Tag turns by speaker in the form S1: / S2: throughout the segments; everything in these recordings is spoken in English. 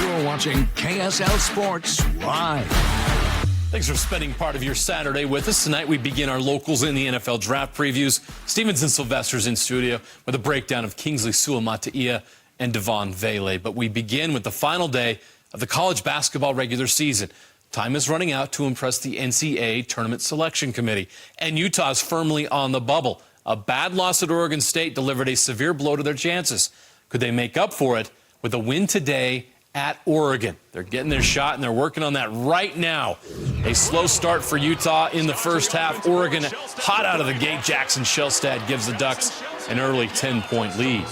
S1: You're watching KSL Sports Live.
S2: Thanks for spending part of your Saturday with us. Tonight we begin our locals in the NFL draft previews. Stevenson Sylvester's in studio with a breakdown of Kingsley Suamataia and Devon Vele. But we begin with the final day of the college basketball regular season. Time is running out to impress the NCAA Tournament Selection Committee. And Utah's firmly on the bubble. A bad loss at Oregon State delivered a severe blow to their chances. Could they make up for it with a win today at Oregon? They're getting their shot, and they're working on that right now. A slow start for Utah in the first half. Oregon hot out of the gate. Jackson Shellstad gives the Ducks an early 10-point lead.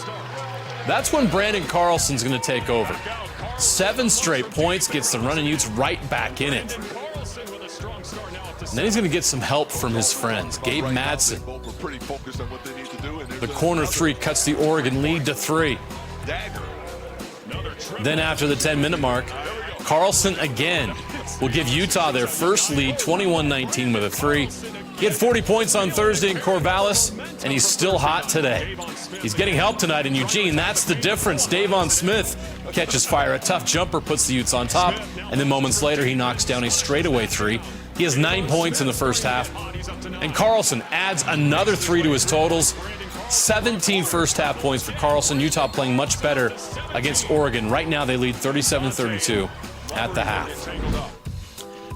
S2: That's when Brandon Carlson's going to take over. 7 straight points, gets the running Utes right back in it. And then he's going to get some help from his friends. Gabe Madsen. The corner three cuts the Oregon lead to 3. Then after the 10-minute mark, Carlson again will give Utah their first lead, 21-19 with a 3. He had 40 points on Thursday in Corvallis, and he's still hot today. He's getting help tonight in Eugene. That's the difference. Davon Smith catches fire. A tough jumper puts the Utes on top, and then moments later he knocks down a straightaway 3. He has 9 points in the first half. And Carlson adds another 3 to his totals. 17 first-half points for Carlson. Utah playing much better against Oregon. Right now they lead 37-32 at the half.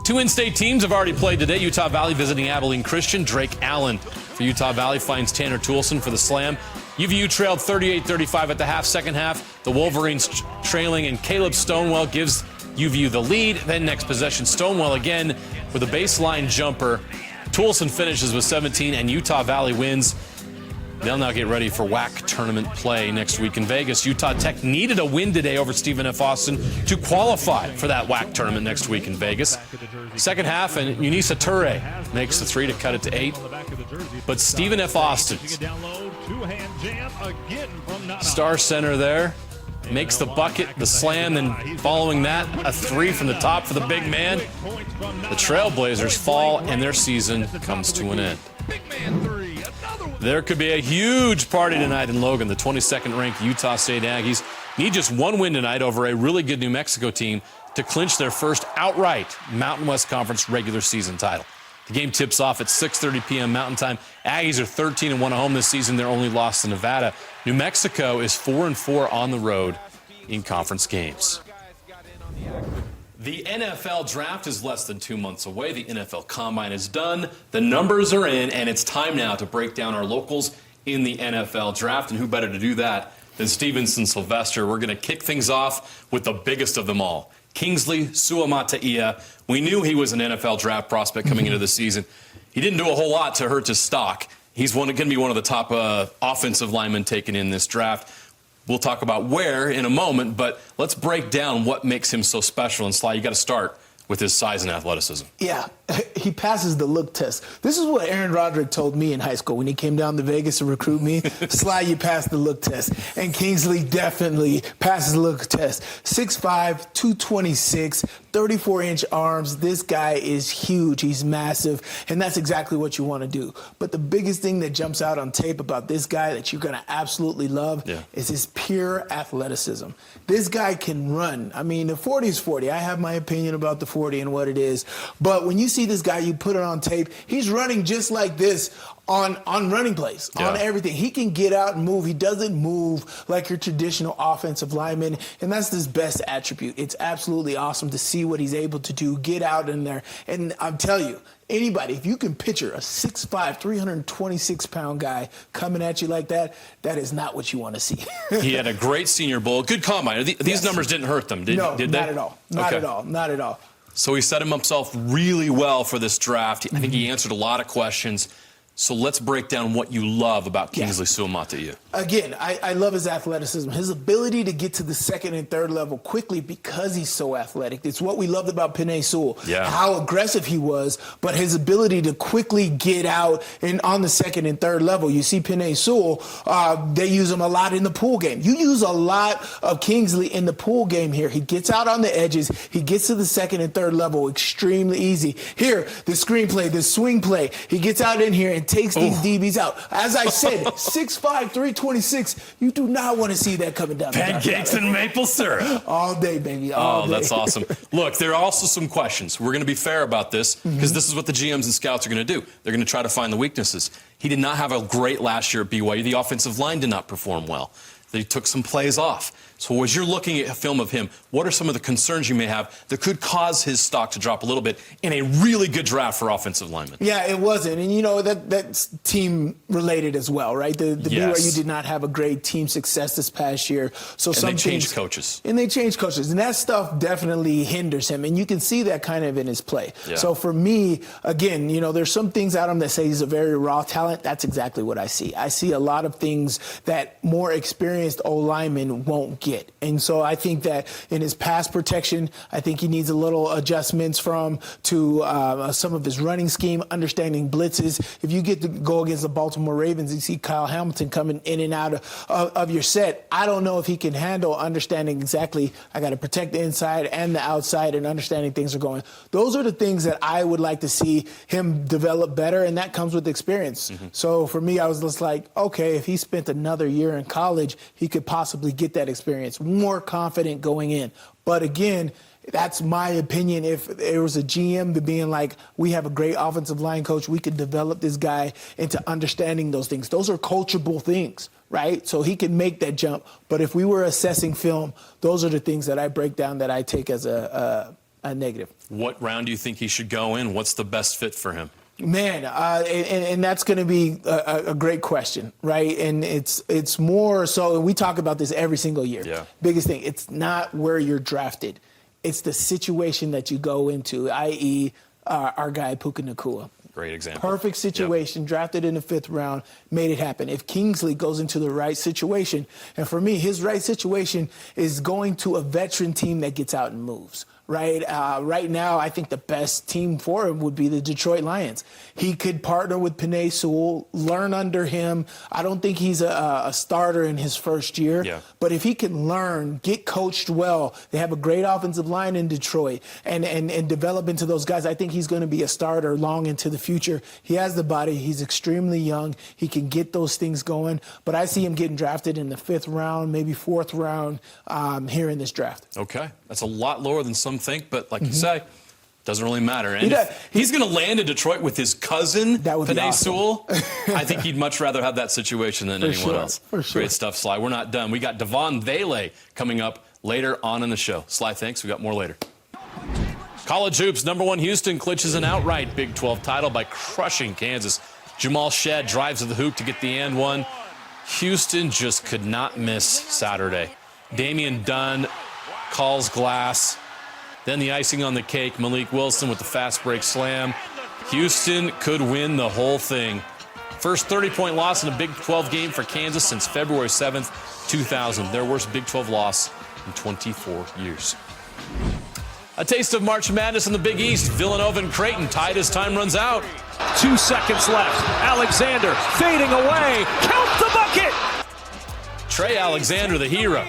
S2: 2 in-state teams have already played today. Utah Valley visiting Abilene Christian. Drake Allen for Utah Valley finds Tanner Toolson for the slam. UVU trailed 38-35 at the half. Second half, the Wolverines trailing, and Caleb Stonewall gives UVU the lead. Then next possession, Stonewall again with a baseline jumper. Toolson finishes with 17, and Utah Valley wins. They'll now get ready for WAC tournament play next week in Vegas. Utah Tech needed a win today over Stephen F. Austin to qualify for that WAC tournament next week in Vegas. Second half, and Unisa Ture makes the 3 to cut it to 8. But Stephen F. Austin's star center there makes the bucket, the slam, then following that, a 3 from the top for the big man. The Trailblazers fall, and their season comes to an end. There could be a huge party tonight in Logan. The 22nd-ranked Utah State Aggies need just one win tonight over a really good New Mexico team to clinch their first outright Mountain West Conference regular season title. The game tips off at 6:30 p.m. Mountain Time. Aggies are 13-1 at home this season. They're only lost to Nevada. New Mexico is 4-4 on the road in conference games. The NFL draft is less than 2 months away. The NFL Combine is done. The numbers are in, and it's time now to break down our locals in the NFL draft. And who better to do that than Stevenson Sylvester? We're going to kick things off with the biggest of them all, Kingsley Suamataia. We knew he was an NFL draft prospect coming into the season. He didn't do a whole lot to hurt his stock. He's going to be one of the top offensive linemen taken in this draft. We'll talk about where in a moment, but let's break down what makes him so special. And Sly, you got to start with his size and athleticism.
S3: Yeah, he passes the look test. This is what Aaron Roderick told me in high school when he came down to Vegas to recruit me. Sly, you passed the look test. And Kingsley definitely passes the look test. 6'5", 226, 34-inch arms. This guy is huge. He's massive, and that's exactly what you want to do. But the biggest thing that jumps out on tape about this guy that you're going to absolutely love is his pure athleticism. This guy can run. I mean, the 40 is 40. I have my opinion about the 40 and what it is. But when you see this guy, you put it on tape, he's running just like this on running plays, on everything. He can get out and move. He doesn't move like your traditional offensive lineman, and that's his best attribute. It's absolutely awesome to see what he's able to do, get out in there. And I'll tell you, anybody, if you can picture a 6'5", 326-pound guy coming at you like that, that is not what you want to see.
S2: He had a great Senior Bowl, good combine. These numbers didn't hurt them, did they?
S3: Not at all. Not at all. Not at all.
S2: So he set himself really well for this draft. I think he answered a lot of questions. So let's break down what you love about Kingsley Suamataia.
S3: Again, I love his athleticism, his ability to get to the second and third level quickly because he's so athletic. It's what we loved about Penei Sewell, how aggressive he was, but his ability to quickly get out and on the second and third level. You see Penei Sewell, they use him a lot in the pool game. You use a lot of Kingsley in the pool game here. He gets out on the edges. He gets to the second and third level extremely easy. Here, the screen play, the swing play. He gets out in here and and takes these DBs out. As I said, 6'5", 326, you do not want to see that coming down.
S2: Pancakes and maple syrup.
S3: All day, baby, all day.
S2: That's awesome. Look, there are also some questions. We're going to be fair about this because this is what the GMs and scouts are going to do. They're going to try to find the weaknesses. He did not have a great last year at BYU. The offensive line did not perform well. They took some plays off. So as you're looking at a film of him, what are some of the concerns you may have that could cause his stock to drop a little bit in a really good draft for offensive linemen?
S3: Yeah, it wasn't. And, you know, that's team-related as well, right? The BYU did not have a great team success this past year. So
S2: and they changed coaches.
S3: And they changed coaches. And that stuff definitely hinders him. And you can see that kind of in his play. Yeah. So for me, again, you know, there's some things out of him that say he's a very raw talent. That's exactly what I see. I see a lot of things that more experienced O-linemen won't get. And so I think that in his pass protection, I think he needs a little adjustments to some of his running scheme, understanding blitzes. If you get to go against the Baltimore Ravens, you see Kyle Hamilton coming in and out of your set. I don't know if he can handle understanding exactly, I got to protect the inside and the outside and understanding things are going. Those are the things that I would like to see him develop better, and that comes with experience. So for me, I was just like, okay, if he spent another year in college, he could possibly get that experience, more confident going in. But again, that's my opinion. If there was a GM to being like, we have a great offensive line coach, we could develop this guy into understanding those things. Those are coachable things, right? So he can make that jump. But if we were assessing film, those are the things that I break down that I take as a negative.
S2: What round do you think he should go in? What's the best fit for him?
S3: Man, and that's going to be a great question, right? And it's more so, and we talk about this every single year.
S2: Yeah.
S3: Biggest thing, it's not where you're drafted. It's the situation that you go into, i.e. Our guy Puka Nacua.
S2: Great example.
S3: Perfect situation, drafted in the 5th round, made it happen. If Kingsley goes into the right situation, and for me, his right situation is going to a veteran team that gets out and moves. Right? Right now, I think the best team for him would be the Detroit Lions. He could partner with Penei Sewell, learn under him. I don't think he's a starter in his first year.
S2: Yeah.
S3: But if he can learn, get coached well, they have a great offensive line in Detroit, and develop into those guys, I think he's going to be a starter long into the future. He has the body. He's extremely young. He can get those things going. But I see him getting drafted in the 5th round, maybe 4th round here in this draft.
S2: Okay. That's a lot lower than some think, but like you say, doesn't really matter. And he's going to land in Detroit with his cousin, Penei Sewell. I think he'd much rather have that situation than anyone else.
S3: For sure.
S2: Great stuff, Sly. We're not done. We got Devon Vele coming up later on in the show. Sly, thanks. We got more later. College hoops, #1 Houston clinches an outright Big 12 title by crushing Kansas. Jamal Shedd drives to the hoop to get the and one. Houston just could not miss Saturday. Damian Dunn calls glass. Then the icing on the cake, Malik Wilson with the fast break slam. Houston could win the whole thing. First 30-point loss in a Big 12 game for Kansas since February 7th, 2000. Their worst Big 12 loss in 24 years. A taste of March Madness in the Big East. Villanova and Creighton tied as time runs out.
S4: 2 seconds left. Alexander fading away. Count the bucket!
S2: Trey Alexander, the hero.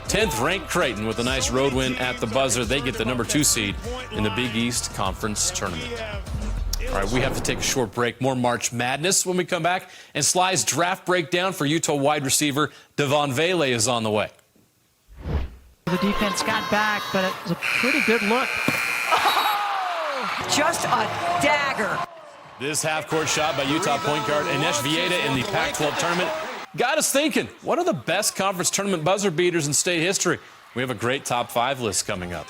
S2: 10th ranked Creighton with a nice road win at the buzzer. They get the #2 seed in the Big East Conference Tournament. All right, we have to take a short break. More March Madness when we come back. And Sly's draft breakdown for Utah wide receiver Devon Vele is on the way.
S5: The defense got back, but it was a pretty good look.
S6: Oh, just a dagger.
S2: This half-court shot by Utah point guard Inesh Vieta in the Pac-12 tournament got us thinking, what are the best conference tournament buzzer beaters in state history? We have a great top 5 list coming up.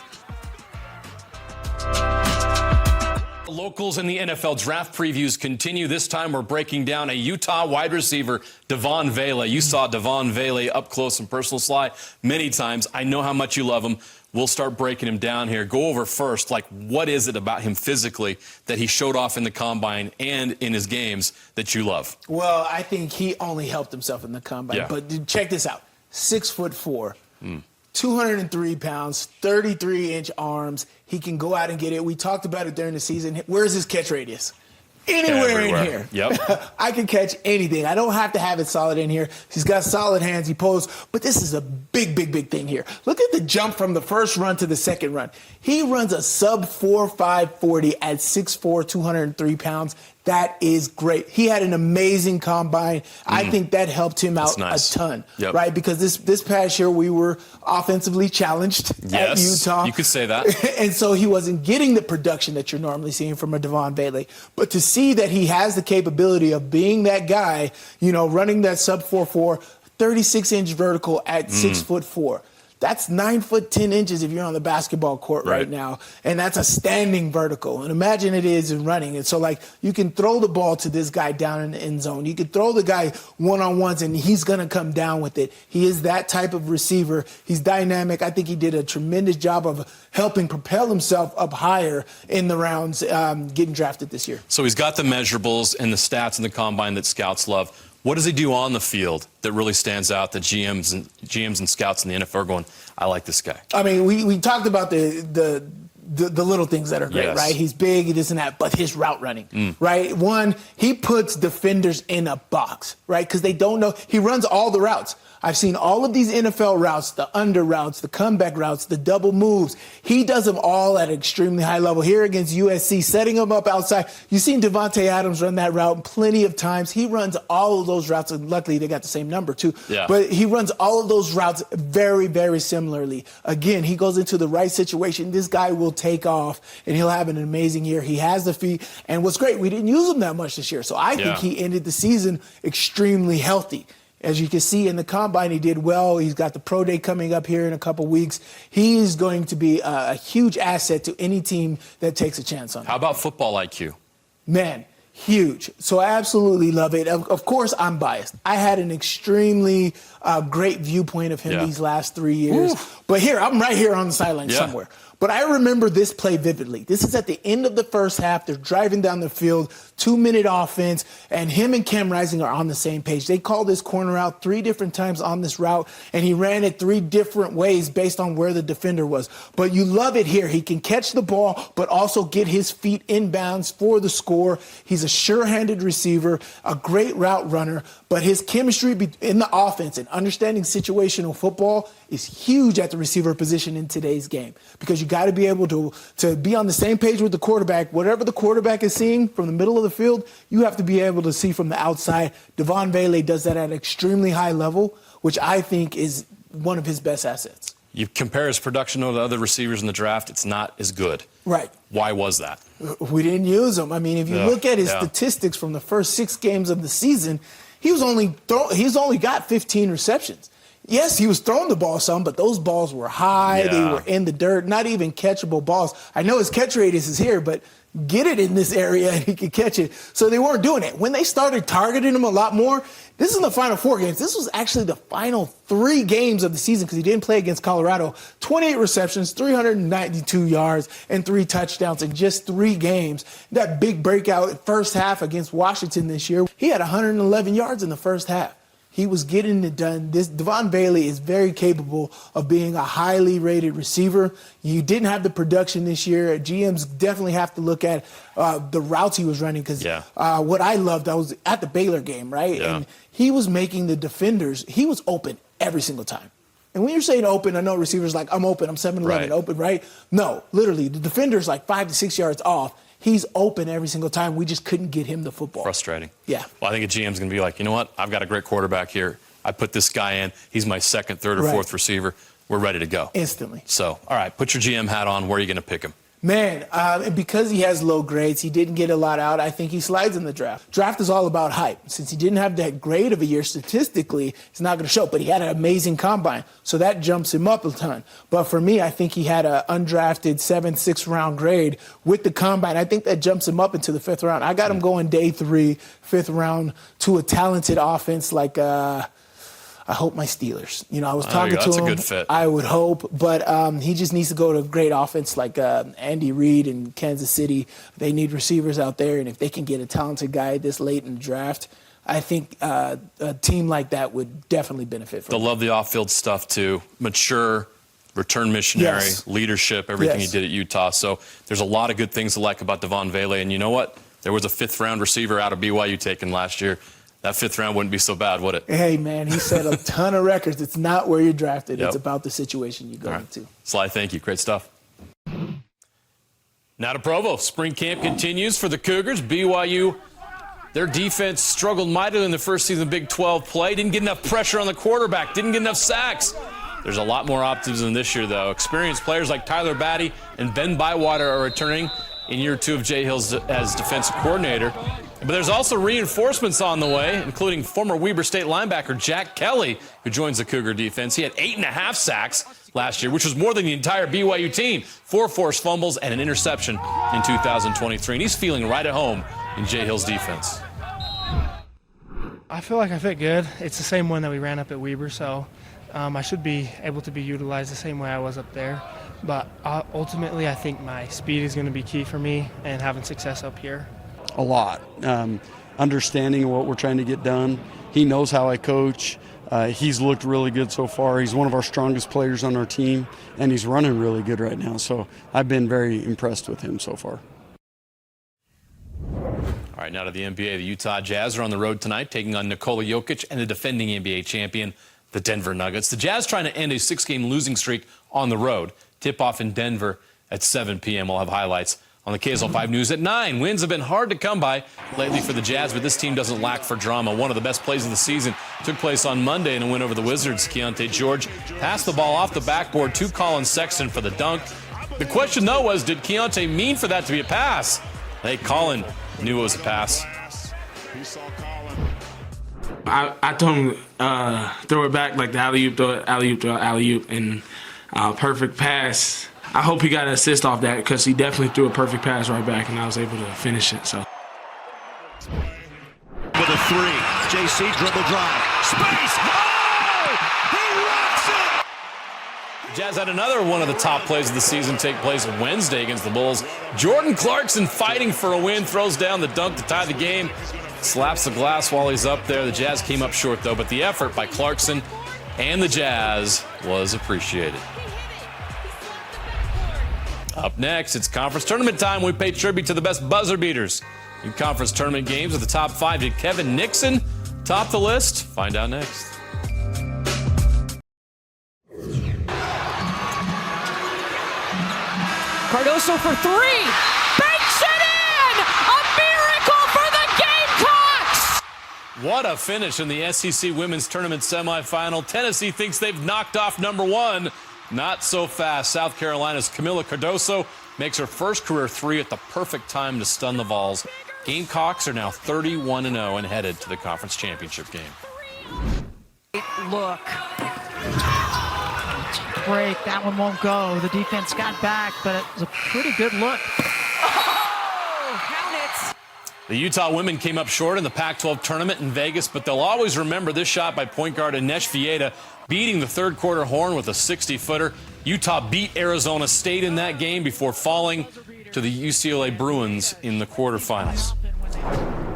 S2: Locals in the NFL draft previews continue. This time we're breaking down a Utah wide receiver, Devon Vele. You saw Devon Vele up close and personal, Sly, many times. I know how much you love him. We'll start breaking him down here. Go over first, like, what is it about him physically that he showed off in the combine and in his games that you love?
S3: Well, I think he only helped himself in the combine.
S2: Yeah.
S3: But check this out. 6'4", 203 pounds, 33-inch arms. He can go out and get it. We talked about it during the season. Where's his catch radius? Anywhere
S2: Everywhere.
S3: in here.
S2: Yep.
S3: I can catch anything. I don't have to have it solid in here. He's got solid hands. He pulls. But this is a big, big, big thing here. Look at the jump from the first run to the second run. He runs a sub 4.5 40 at 6'4", 203 pounds. That is great. He had an amazing combine. I think that helped him out a ton, right? Because this past year we were offensively challenged at Utah.
S2: You could say that.
S3: And so he wasn't getting the production that you're normally seeing from a Devon Bailey. But to see that he has the capability of being that guy, running that sub 4.4, 36-inch vertical at 6'4". That's 9 foot 10 inches if you're on the basketball court right now. And that's a standing vertical. And imagine it is in running. And so, you can throw the ball to this guy down in the end zone. You can throw the guy one-on-ones, and he's going to come down with it. He is that type of receiver. He's dynamic. I think he did a tremendous job of helping propel himself up higher in the rounds getting drafted this year.
S2: So he's got the measurables and the stats in the combine that scouts love. What does he do on the field that really stands out that GMs and scouts in the NFL are going, I like this guy?
S3: I mean, we talked about the little things that are great, right? He's big, this and that, but his route running, right? One, he puts defenders in a box, right? Because they don't know. He runs all the routes. I've seen all of these NFL routes, the under routes, the comeback routes, the double moves. He does them all at an extremely high level. Here against USC, setting them up outside. You've seen Devontae Adams run that route plenty of times. He runs all of those routes, and luckily they got the same number too. Yeah. But he runs all of those routes very, very similarly. Again, he goes into the right situation. This guy will take off, and he'll have an amazing year. He has the feet. And what's great, we didn't use him that much this year. So I think he ended the season extremely healthy. As you can see in the combine, he did well. He's got the pro day coming up here in a couple weeks. He is going to be a huge asset to any team that takes a chance on him.
S2: How about football IQ?
S3: Man, huge. So I absolutely love it. Of course, I'm biased. I had an extremely great viewpoint of him these last 3 years. But I'm right here on the sideline somewhere. But I remember this play vividly. This is at the end of the first half. They're driving down the field, 2-minute offense, and him and Cam Rising are on the same page. They called this corner out 3 different times on this route, and he ran it 3 different ways based on where the defender was. But you love it here. He can catch the ball, but also get his feet inbounds for the score. He's a sure-handed receiver, a great route runner, but his chemistry in the offense and understanding situational football is huge at the receiver position in today's game, because you got to be able to be on the same page with the quarterback. Whatever the quarterback is seeing from the middle of the field, you have to be able to see from the outside. Devon Bailey does that at an extremely high level, which I think is one of his best assets.
S2: You compare his production to other receivers in the draft, it's not as good.
S3: Right.
S2: Why was that?
S3: We didn't use him. I mean, if you look at his statistics from the first 6 games of the season, he's only got 15 receptions. Yes, he was throwing the ball some, but those balls were high. They were in the dirt, not even catchable balls. I know his catch radius is here, but get it in this area and he could catch it. So they weren't doing it. When they started targeting him a lot more, this is the final 4 games. This was actually the final 3 games of the season because he didn't play against Colorado. 28 receptions, 392 yards, and 3 touchdowns in just 3 games. That big breakout first half against Washington this year, he had 111 yards in the first half. He was getting it done. This Devon Bailey is very capable of being a highly rated receiver. You didn't have the production this year. GMs definitely have to look at the routes he was running because what I loved, I was at the Baylor game, right? Yeah. And he was making the defenders, he was open every single time. And when you're saying open, I know receivers like, I'm open, I'm 7'11", open, right? No, literally, the defender's like 5 to 6 yards off. He's open every single time. We just couldn't get him the football.
S2: Frustrating.
S3: Yeah.
S2: Well, I think a GM's going to be like, you know what? I've got a great quarterback here. I put this guy in. He's my 2nd, 3rd, or 4th receiver. We're ready to go.
S3: Instantly.
S2: So, all right, put your GM hat on. Where are you going to pick him?
S3: Man, because he has low grades, he didn't get a lot out. I think he slides in the draft. Draft is all about hype. Since he didn't have that grade of a year statistically, it's not going to show. But he had an amazing combine, so that jumps him up a ton. But for me, I think he had an undrafted 7th, 6th round grade with the combine. I think that jumps him up into the 5th round. I got him going day 3, 5th round to a talented offense like I hope my Steelers. You know, I was talking to him.
S2: That's a good fit.
S3: I would hope, but he just needs to go to a great offense like Andy Reid in Kansas City. They need receivers out there, and if they can get a talented guy this late in the draft, I think a team like that would definitely benefit from it.
S2: They'll love the off-field stuff too. Mature, return missionary, leadership, everything he did at Utah. So there's a lot of good things to like about Devon Bailey. And you know what? There was a 5th-round receiver out of BYU taken last year. That 5th round wouldn't be so bad, would it?
S3: Hey, man, he set a ton of records. It's not where you're drafted. It's about the situation you go into.
S2: Sly, thank you. Great stuff. Now to Provo. Spring camp continues for the Cougars. BYU Their defense struggled mightily in the first season of Big 12 play. Didn't get enough pressure on the quarterback. Didn't get enough sacks. There's a lot more optimism this year, though. Experienced players like Tyler Batty and Ben Bywater are returning in year 2 of Jay Hill's as defensive coordinator. But there's also reinforcements on the way, including former Weber State linebacker Jack Kelly, who joins the Cougar defense. He had 8.5 sacks last year, which was more than the entire BYU team. 4 forced fumbles and an interception in 2023. And he's feeling right at home in Jay Hill's defense.
S7: I feel like I fit good. It's the same one that we ran up at Weber, so I should be able to be utilized the same way I was up there. But ultimately, I think my speed is going to be key for me and having success up here.
S8: A lot. Understanding what we're trying to get done. He knows how I coach. He's looked really good so far. He's one of our strongest players on our team, and he's running really good right now. So I've been very impressed with him so far.
S2: All right, now to the NBA. The Utah Jazz are on the road tonight, taking on Nikola Jokic and the defending NBA champion, the Denver Nuggets. The Jazz trying to end a 6-game losing streak on the road. Tip-off in Denver at 7 p.m. We'll have highlights on the KSL 5 News at 9. Wins have been hard to come by lately for the Jazz, but this team doesn't lack for drama. One of the best plays of the season took place on Monday in a win over the Wizards. Keontae George passed the ball off the backboard to Colin Sexton for the dunk. The question, though, was did Keontae mean for that to be a pass? Hey, Colin knew it was a pass.
S9: I told him throw it back like the alley-oop, throw it alley-oop, throw it alley-oop, and perfect pass. I hope he got an assist off that because he definitely threw a perfect pass right back, and I was able to finish it. So.
S4: With a 3, JC dribble drive, space. Oh! He rocks it.
S2: Jazz had another one of the top plays of the season take place Wednesday against the Bulls. Jordan Clarkson fighting for a win, throws down the dunk to tie the game, slaps the glass while he's up there. The Jazz came up short, though, but the effort by Clarkson and the Jazz was appreciated. Up next, it's conference tournament time. We pay tribute to the best buzzer beaters in conference tournament games with the top 5. Did Kevin Nixon top the list? Find out next.
S6: Cardoso for 3. Banks it in! A miracle for the Gamecocks!
S2: What a finish in the SEC Women's Tournament semifinal. Tennessee thinks they've knocked off number 1. Not so fast. South Carolina's Camila Cardoso makes her first career 3 at the perfect time to stun the Vols. Gamecocks are now 31-0 and headed to the conference championship game.
S6: Look.
S5: Break. That one won't go. The defense got back, but it was a pretty good look.
S6: Oh, count it.
S2: The Utah women came up short in the Pac-12 tournament in Vegas, but they'll always remember this shot by point guard Anesh Vieta, beating the third quarter horn with a 60-footer. Utah beat Arizona State in that game before falling to the UCLA Bruins in the quarterfinals.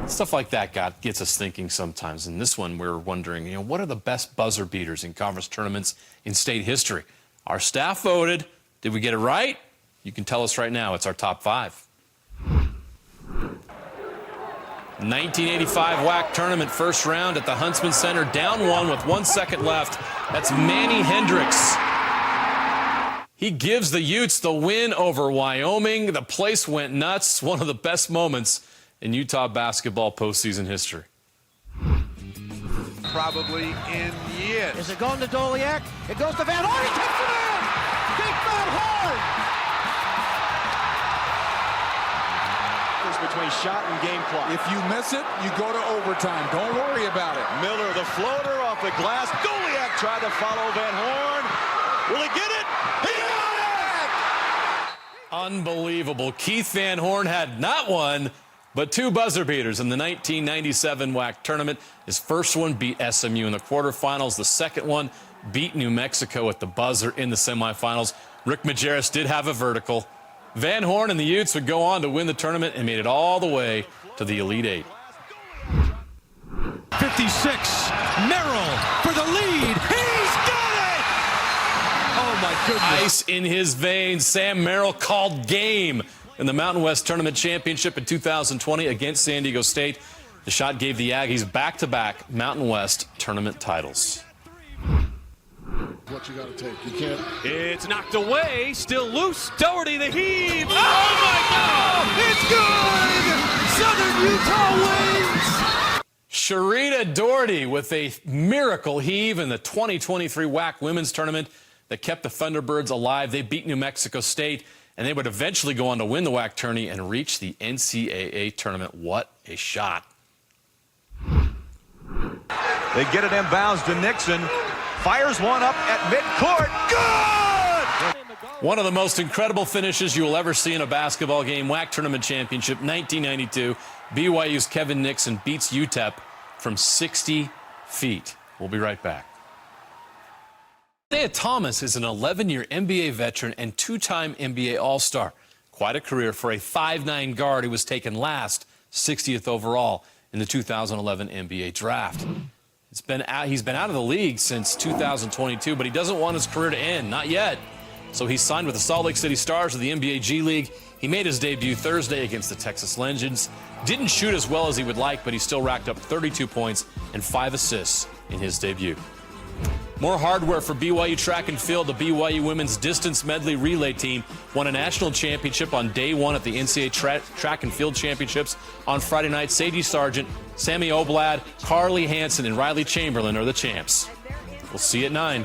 S2: Stuff like that gets us thinking sometimes. In this one, we're wondering, what are the best buzzer beaters in conference tournaments in state history? Our staff voted. Did we get it right? You can tell us right now. It's our top 5. 1985 WAC tournament first round at the Huntsman Center, down 1 with 1 second left. That's Manny Hendricks. He gives the Utes the win over Wyoming. The place went nuts. One of the best moments in Utah basketball postseason history.
S10: Probably in years.
S4: Is it going to Doliak? It goes to Van Horn. He takes it in! Big Van Horn! Between shot and game clock.
S10: If you miss it, you go to overtime. Don't worry about it.
S4: Miller, the floater off the glass. Doliak tried to follow Van Horn. Will he get it? He got it!
S2: Unbelievable. Keith Van Horn had not one, but 2 buzzer beaters in the 1997 WAC tournament. His first one beat SMU in the quarterfinals. The second one beat New Mexico at the buzzer in the semifinals. Rick Majerus did have a vertical. Van Horn and the Utes would go on to win the tournament and made it all the way to the Elite 8.
S4: 56. Merrill for the lead. He's got it! Oh, my goodness.
S2: Ice in his veins. Sam Merrill called game in the Mountain West Tournament Championship in 2020 against San Diego State. The shot gave the Aggies back-to-back Mountain West Tournament titles.
S11: what you got to take. You can't.
S12: It's knocked away, still loose. Doherty, the heave. Oh my God! It's good! Southern Utah wins!
S2: Sharita Doherty with a miracle heave in the 2023 WAC Women's Tournament that kept the Thunderbirds alive. They beat New Mexico State, and they would eventually go on to win the WAC tourney and reach the NCAA tournament. What a shot.
S4: They get it inbounds to Nixon. Fires one up at midcourt. Good!
S2: One of the most incredible finishes you will ever see in a basketball game. WAC Tournament Championship 1992. BYU's Kevin Nixon beats UTEP from 60 feet. We'll be right back. Isaiah Thomas is an 11-year NBA veteran and two-time NBA All-Star. Quite a career for a 5'9" guard who was taken last, 60th overall in the 2011 NBA Draft. He's been out of the league since 2022, but he doesn't want his career to end, not yet. So he signed with the Salt Lake City Stars of the NBA G League. He made his debut Thursday against the Texas Legends. Didn't shoot as well as he would like, but he still racked up 32 points and 5 assists in his debut. More hardware for BYU track and field. The BYU women's distance medley relay team won a national championship on day one at the NCAA track and field championships on Friday night. Sadie Sargent, Sammy Oblad, Carly Hansen, and Riley Chamberlain are the champs. We'll see you at 9.